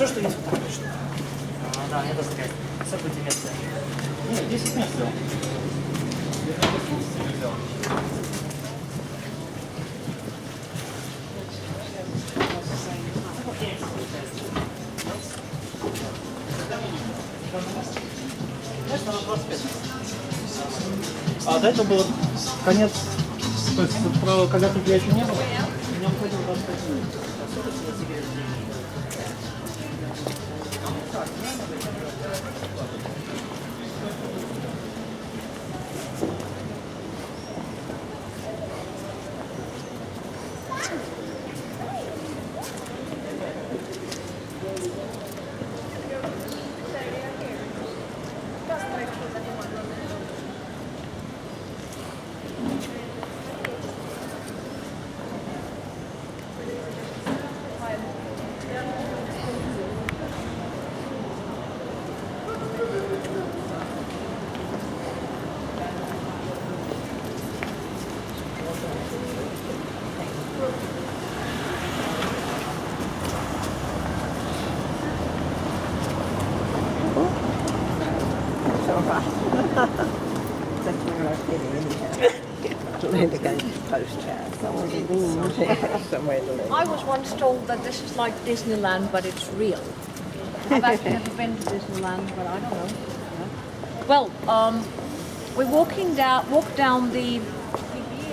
Хорошо, что есть вот такая штука. Да, мне тоже сказать. Событие место. Нет, 10 мест взял. Я как бы себе взял. Конечно, на 25. А до этого было конец, то есть когда тут я еще не было, в нем ходил 25 минут. I was once told that this is like Disneyland, but it's real. I've actually never been to Disneyland, but I don't know. Yeah. Well, we walk down the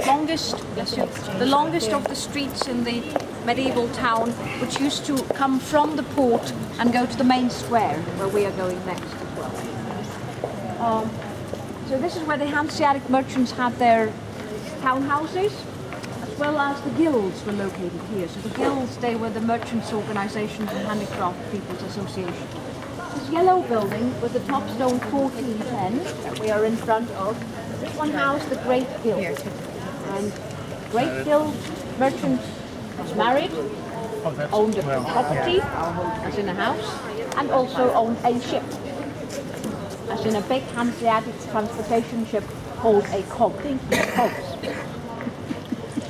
longest of the streets in the medieval town, which used to come from the port and go to the main square, where we are going next as well. So this is where the Hanseatic merchants had their townhouses, as well as the guilds were located here. So the guilds, they were the merchants' organizations and handicraft people's association. This yellow building with the top stone 1410 that we are in front of, this one housed the Great Guild. And Great Guild merchant was married, owned a property, as in a house, and also owned a ship, as in a big Hanseatic transportation ship called a cog.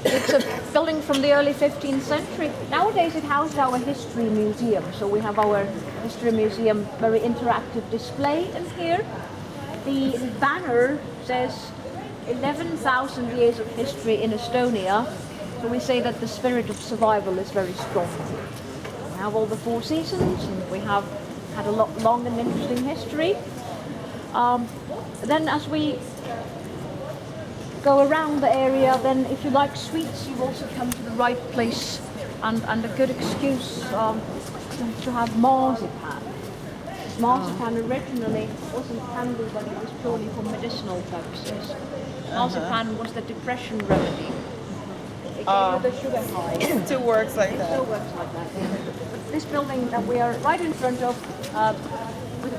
It's a building from the early 15th century. Nowadays it houses our history museum, so we have our history museum very interactive display in here. The banner says 11,000 years of history in Estonia, so we say that the spirit of survival is very strong. We have all the 4 seasons, and we have had a long and interesting history. Then as we go around the area, then if you like sweets, you also come to the right place, and a good excuse to have marzipan. Marzipan originally wasn't candy, but it was purely for medicinal purposes. Marzipan was the depression remedy. It gave you the sugar high. It still works like that. It still works like that. But this building that we are right in front of, with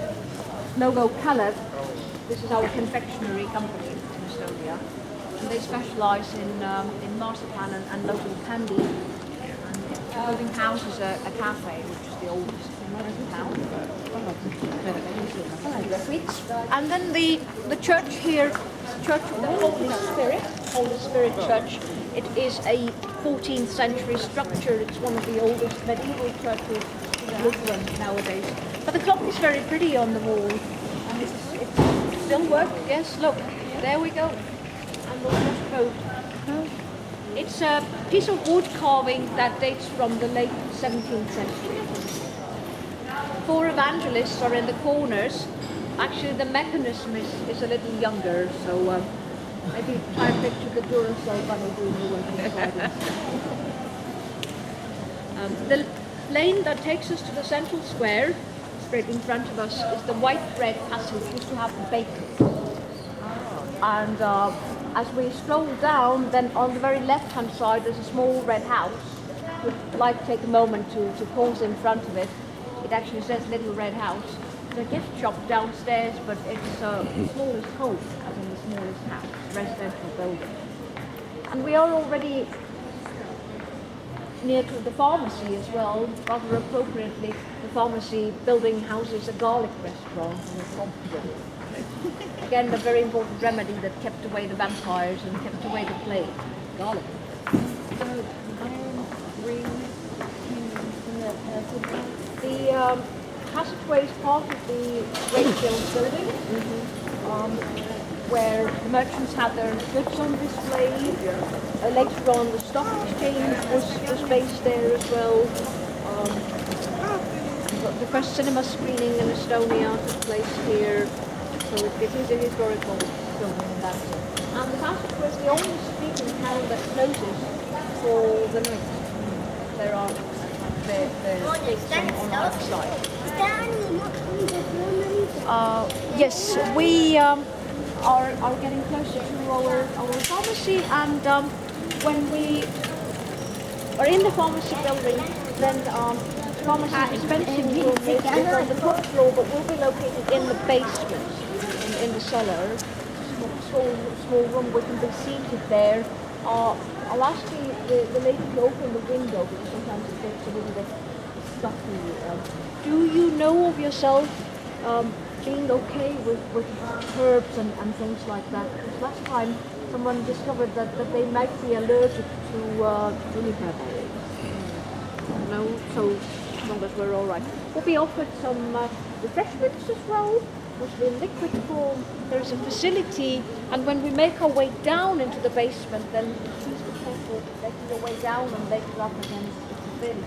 logo colored, this is our confectionery company in Estonia. And they specialize in marzipan and local candy. And the building houses a cafe, which is the oldest in town. And then the church here, Church of the Holy Spirit Church. It is a 14th century structure. It's one of the oldest medieval churches in Lutheran nowadays. But the clock is very pretty on the wall, and it still works. Yes, look, there we go. And the postcode. It's a piece of wood carving that dates from the late 17th century. 4 evangelists are in the corners. Actually, the mechanism is a little younger, so maybe try to picture the Duracell bunny doing the work inside it. The lane that takes us to the central square, straight in front of us, is the white bread passage. We used to have the bakery. And as we stroll down, then on the very left-hand side, there's a small red house. We'd like to take a moment to pause in front of it. It actually says Little Red House. There's a gift shop downstairs, but it's the smallest home, as in the smallest house, residential building. And we are already near to the pharmacy as well. Rather appropriately, the pharmacy building houses a garlic restaurant and a hospital. Again, a very important remedy that kept away the vampires and kept away the plague. Garlic. The passageway is part of the Wakefield building, where the merchants had their goods on display. Later on, the stock exchange was based there as well. The first cinema screening in Estonia took place here, so it is a historical building in that sense. And the passageway is the only street in town that closes for the night. There are the gates on either side. Yes, we are getting closer to our pharmacy, and when we are in the pharmacy building, then pharmacy dispensing room is on the top floor, but will be located in the basement, in the cellar. Small room, we can be seated there. I'll ask the lady to open the window because sometimes it gets a little bit stuffy. Do you know of yourself being okay with herbs and things like that? Because last time someone discovered that they might be allergic to juniper berries. No, so as long as we're all right. We'll be offered some refreshments as well, mostly in liquid form. There's a facility, and when we make our way down into the basement, then please be careful making your way down and later up again. It's a very